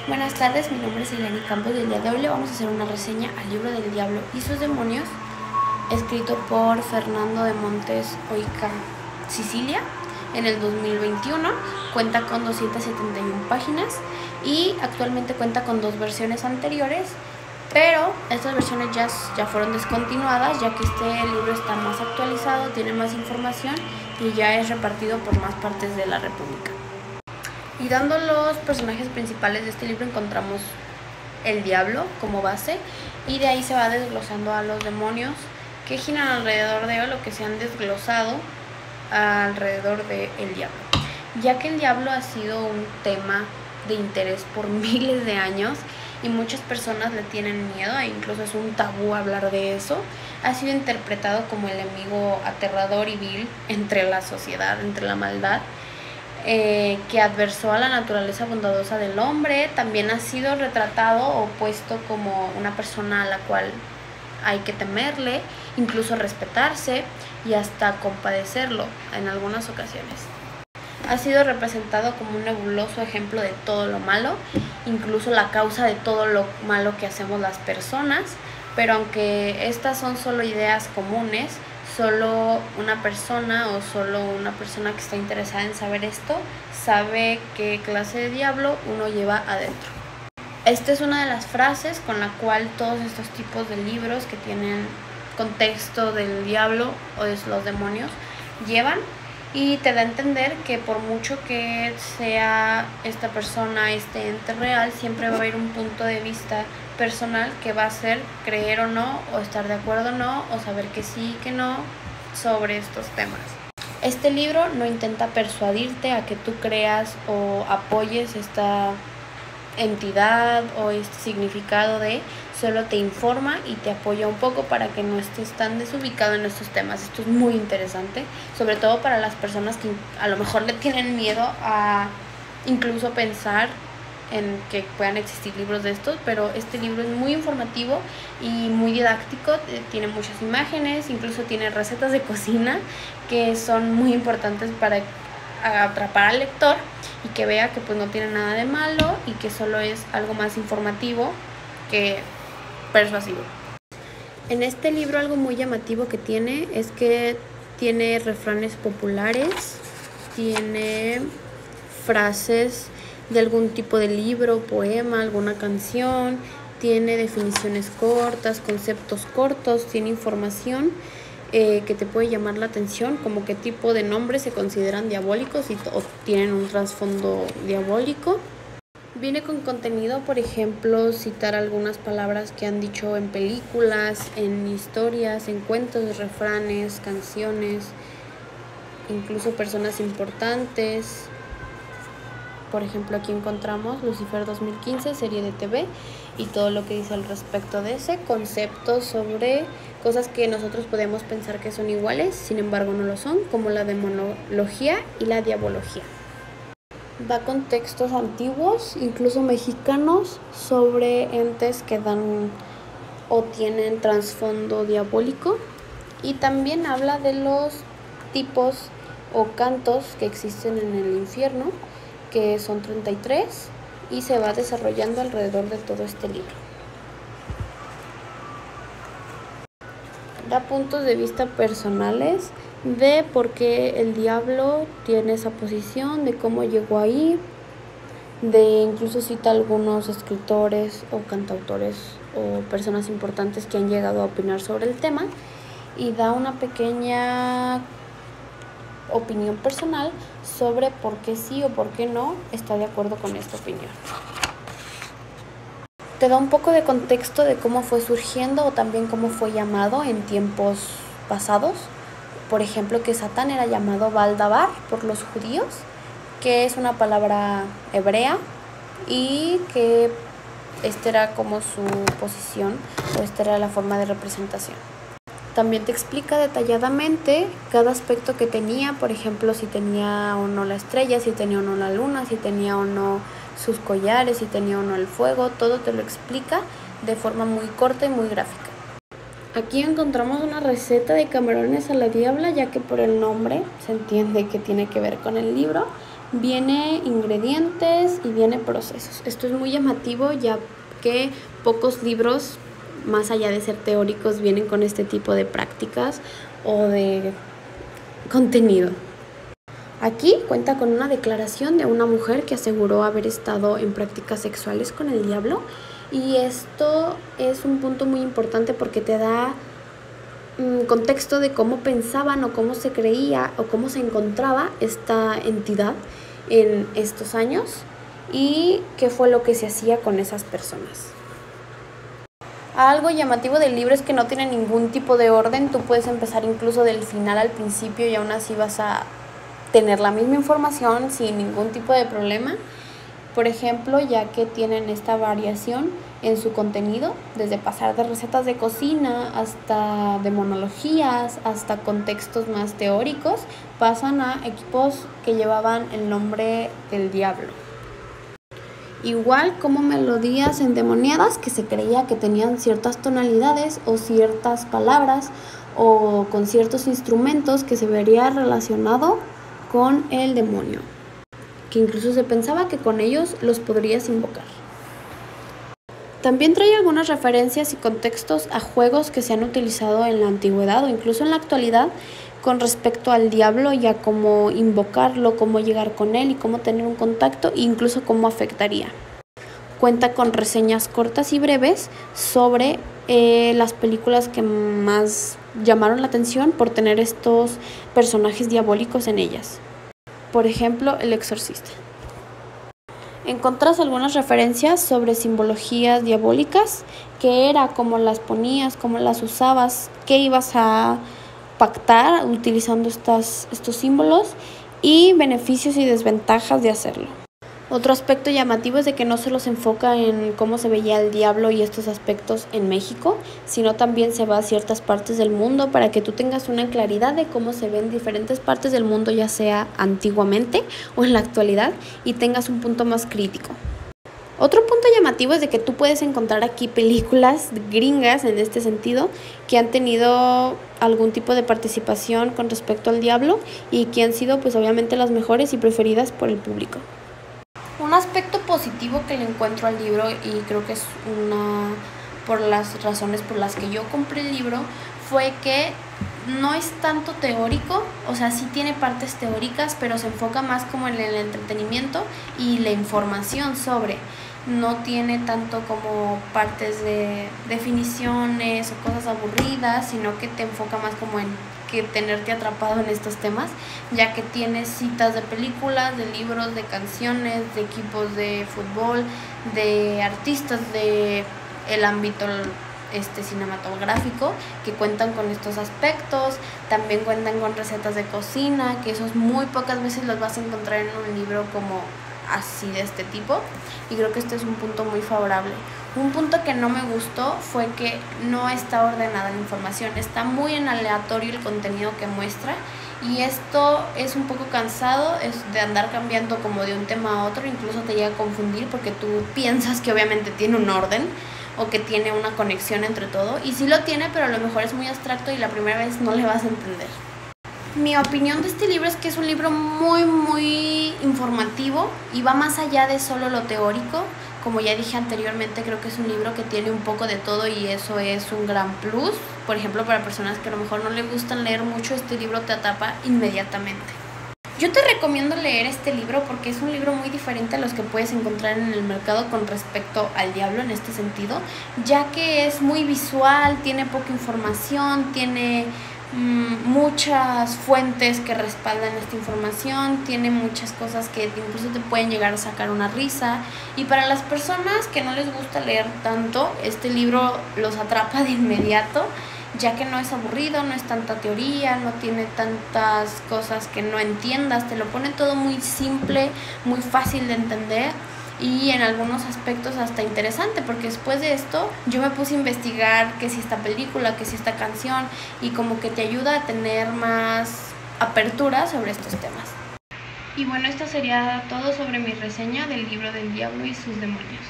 Buenas tardes, mi nombre es Eleni Campos y el día de hoy le vamos a hacer una reseña al libro del Diablo y sus demonios, escrito por Fernando de Montes Oica Sicilia en el 2021. Cuenta con 271 páginas y actualmente cuenta con 2 versiones anteriores, pero estas versiones ya fueron descontinuadas, ya que este libro está más actualizado, tiene más información y ya es repartido por más partes de la República. Y dando los personajes principales de este libro encontramos el diablo como base, y de ahí se va desglosando a los demonios que giran alrededor de él, o que se han desglosado alrededor del diablo, ya que el diablo ha sido un tema de interés por miles de años y muchas personas le tienen miedo, e incluso es un tabú hablar de eso. Ha sido interpretado como el enemigo aterrador y vil entre la sociedad, entre la maldad, que adversó a la naturaleza bondadosa del hombre. También ha sido retratado o puesto como una persona a la cual hay que temerle, incluso respetarse y hasta compadecerlo en algunas ocasiones. Ha sido representado como un nebuloso ejemplo de todo lo malo, incluso la causa de todo lo malo que hacemos las personas. Pero aunque estas son solo ideas comunes, solo una persona que está interesada en saber esto sabe qué clase de diablo uno lleva adentro. Esta es una de las frases con la cual todos estos tipos de libros que tienen contexto del diablo o de los demonios llevan, y te da a entender que por mucho que sea esta persona, este ente real, siempre va a haber un punto de vista personal que va a ser creer o no, o estar de acuerdo o no, o saber que sí, que no, sobre estos temas. Este libro no intenta persuadirte a que tú creas o apoyes esta entidad o este significado solo te informa y te apoya un poco para que no estés tan desubicado en estos temas. Esto es muy interesante, sobre todo para las personas que a lo mejor le tienen miedo a incluso pensar en que puedan existir libros de estos, pero este libro es muy informativo y muy didáctico, tiene muchas imágenes, incluso tiene recetas de cocina que son muy importantes para atrapar al lector y que vea que pues no tiene nada de malo y que solo es algo más informativo que persuasivo. En este libro algo muy llamativo que tiene es que tiene refranes populares, tiene frases de algún tipo de libro, poema, alguna canción, tiene definiciones cortas, conceptos cortos, tiene información que te puede llamar la atención, como qué tipo de nombres se consideran diabólicos o tienen un trasfondo diabólico. Viene con contenido, por ejemplo, citar algunas palabras que han dicho en películas, en historias, en cuentos, refranes, canciones, incluso personas importantes. Por ejemplo, aquí encontramos Lucifer 2015, serie de TV, y todo lo que dice al respecto de ese concepto sobre cosas que nosotros podemos pensar que son iguales, sin embargo no lo son, como la demonología y la diabología. Da contextos antiguos, incluso mexicanos, sobre entes que dan o tienen trasfondo diabólico, y también habla de los tipos o cantos que existen en el infierno, que son 33, y se va desarrollando alrededor de todo este libro. Da puntos de vista personales de por qué el diablo tiene esa posición, de cómo llegó ahí, incluso cita algunos escritores o cantautores o personas importantes que han llegado a opinar sobre el tema, y da una pequeña opinión personal sobre por qué sí o por qué no está de acuerdo con esta opinión. Te da un poco de contexto de cómo fue surgiendo o también cómo fue llamado en tiempos pasados. Por ejemplo, que Satán era llamado Baldabar por los judíos, que es una palabra hebrea, y que esta era como su posición, o esta era la forma de representación. También te explica detalladamente cada aspecto que tenía, por ejemplo, si tenía o no la estrella, si tenía o no la luna, si tenía o no sus collares, si tenía o no el fuego. Todo te lo explica de forma muy corta y muy gráfica. Aquí encontramos una receta de camarones a la diabla, ya que por el nombre se entiende que tiene que ver con el libro. Viene ingredientes y viene procesos. Esto es muy llamativo ya que pocos libros, más allá de ser teóricos, vienen con este tipo de prácticas o de contenido. Aquí cuenta con una declaración de una mujer que aseguró haber estado en prácticas sexuales con el diablo, y esto es un punto muy importante porque te da contexto de cómo pensaban o cómo se creía o cómo se encontraba esta entidad en estos años y qué fue lo que se hacía con esas personas. Algo llamativo del libro es que no tiene ningún tipo de orden. Tú puedes empezar incluso del final al principio y aún así vas a tener la misma información sin ningún tipo de problema. Por ejemplo, ya que tienen esta variación en su contenido, desde pasar de recetas de cocina hasta demonologías, hasta contextos más teóricos, pasan a equipos que llevaban el nombre del diablo. Igual como melodías endemoniadas que se creía que tenían ciertas tonalidades o ciertas palabras o con ciertos instrumentos que se vería relacionado con el demonio, que incluso se pensaba que con ellos los podrías invocar. También trae algunas referencias y contextos a juegos que se han utilizado en la antigüedad o incluso en la actualidad con respecto al diablo y a cómo invocarlo, cómo llegar con él y cómo tener un contacto e incluso cómo afectaría. Cuenta con reseñas cortas y breves sobre las películas que más llamaron la atención por tener estos personajes diabólicos en ellas. Por ejemplo, El Exorcista. Encontrás algunas referencias sobre simbologías diabólicas, qué era, cómo las ponías, cómo las usabas, qué ibas a pactar utilizando estos símbolos y beneficios y desventajas de hacerlo. Otro aspecto llamativo es de que no solo se enfoca en cómo se veía el diablo y estos aspectos en México, sino también se va a ciertas partes del mundo para que tú tengas una claridad de cómo se ven diferentes partes del mundo, ya sea antiguamente o en la actualidad, y tengas un punto más crítico. Otro punto llamativo es de que tú puedes encontrar aquí películas gringas en este sentido que han tenido algún tipo de participación con respecto al diablo y que han sido pues obviamente las mejores y preferidas por el público. Un aspecto positivo que le encuentro al libro, y creo que es una por las razones por las que yo compré el libro, fue que no es tanto teórico, o sea, sí tiene partes teóricas, pero se enfoca más como en el entretenimiento y la información sobre. No tiene tanto como partes de definiciones o cosas aburridas, sino que te enfoca más como en que tenerte atrapado en estos temas, ya que tienes citas de películas, de libros, de canciones, de equipos de fútbol, de artistas de el ámbito cinematográfico que cuentan con estos aspectos. También cuentan con recetas de cocina, que esos muy pocas veces los vas a encontrar en un libro como así de este tipo, y creo que este es un punto muy favorable. Un punto que no me gustó fue que no está ordenada la información, está muy en aleatorio el contenido que muestra, y esto es un poco cansado, es de andar cambiando como de un tema a otro, incluso te llega a confundir porque tú piensas que obviamente tiene un orden o que tiene una conexión entre todo, y sí lo tiene, pero a lo mejor es muy abstracto y la primera vez no le vas a entender. Mi opinión de este libro es que es un libro muy informativo y va más allá de solo lo teórico. Como ya dije anteriormente, creo que es un libro que tiene un poco de todo y eso es un gran plus. Por ejemplo, para personas que a lo mejor no les gustan leer mucho, este libro te atrapa inmediatamente. Yo te recomiendo leer este libro porque es un libro muy diferente a los que puedes encontrar en el mercado con respecto al diablo en este sentido, ya que es muy visual, tiene poca información, tiene muchas fuentes que respaldan esta información, tiene muchas cosas que incluso te pueden llegar a sacar una risa, y para las personas que no les gusta leer tanto, este libro los atrapa de inmediato, ya que no es aburrido, no es tanta teoría, no tiene tantas cosas que no entiendas, te lo pone todo muy simple, muy fácil de entender y en algunos aspectos hasta interesante, porque después de esto yo me puse a investigar que si esta película, que si esta canción, y como que te ayuda a tener más apertura sobre estos temas. Y bueno, esto sería todo sobre mi reseña del libro del diablo y sus demonios.